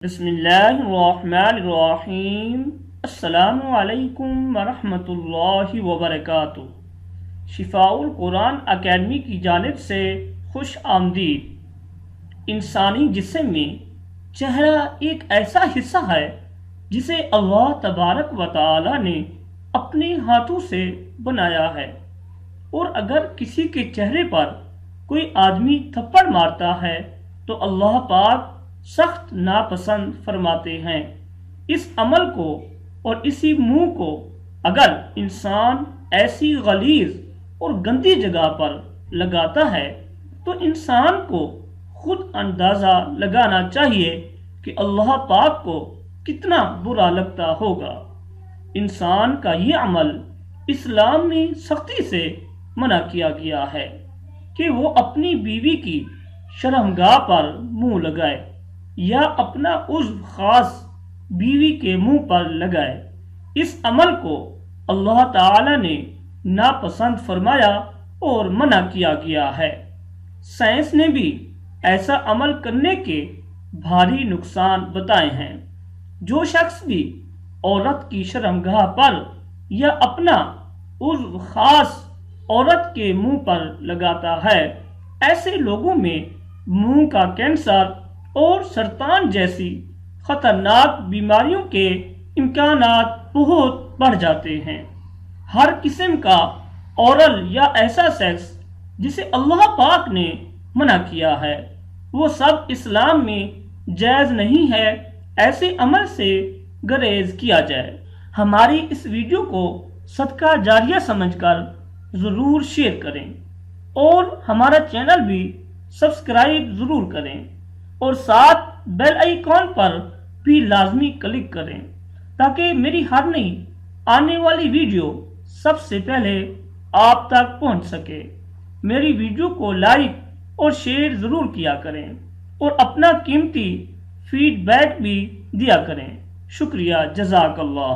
بسم اللہ الرحمن الرحیم۔ السلام علیکم ورحمۃ اللہ وبرکاتہ۔ شفاء القرآن اکیڈمی کی جانب سے خوش آمدید۔ انسانی جسم میں چہرہ ایک ایسا حصہ ہے جسے اللہ تبارک و تعالی نے اپنے ہاتھوں سے بنایا ہے، اور اگر کسی کے چہرے پر کوئی آدمی تھپڑ مارتا ہے تو اللہ پاک سخت ناپسند فرماتے ہیں۔ اس عمل کو اور اسی منہ کو اگر انسان ایسی غلیظ اور گندی جگہ پر لگاتا ہے تو انسان کو خود اندازہ لگانا چاہیے کہ اللہ پاک کو کتنا برا لگتا ہوگا۔ انسان کا یہ عمل اسلام میں سختی سے منع کیا گیا ہے کہ وہ اپنی بیوی کی شرمگاہ پر منہ لگائے یا اپنا عضو خاص بیوی کے منہ پر لگائے۔ اس عمل کو اللہ تعالی نے ناپسند فرمایا اور منع کیا گیا ہے۔ سائنس نے بھی ایسا عمل کرنے کے بھاری نقصان بتائے ہیں۔ جو شخص بھی عورت کی شرمگاہ پر یا اپنا عضو خاص عورت کے منہ پر لگاتا ہے، ایسے لوگوں میں منہ کا کینسر اور سرطان جیسی خطرناک بیماریوں کے امکانات بہت بڑھ جاتے ہیں۔ ہر قسم کا اورل یا ایسا سیکس جسے اللہ پاک نے منع کیا ہے، وہ سب اسلام میں جائز نہیں ہے۔ ایسے عمل سے گریز کیا جائے۔ ہماری اس ویڈیو کو صدقہ جاریہ سمجھ کر ضرور شیئر کریں اور ہمارا چینل بھی سبسکرائب ضرور کریں، اور ساتھ بیل آئیکن پر بھی لازمی کلک کریں تاکہ میری ہر نئی آنے والی ویڈیو سب سے پہلے آپ تک پہنچ سکے۔ میری ویڈیو کو لائک اور شیئر ضرور کیا کریں اور اپنا قیمتی فیڈ بیک بھی دیا کریں۔ شکریہ، جزاک اللہ۔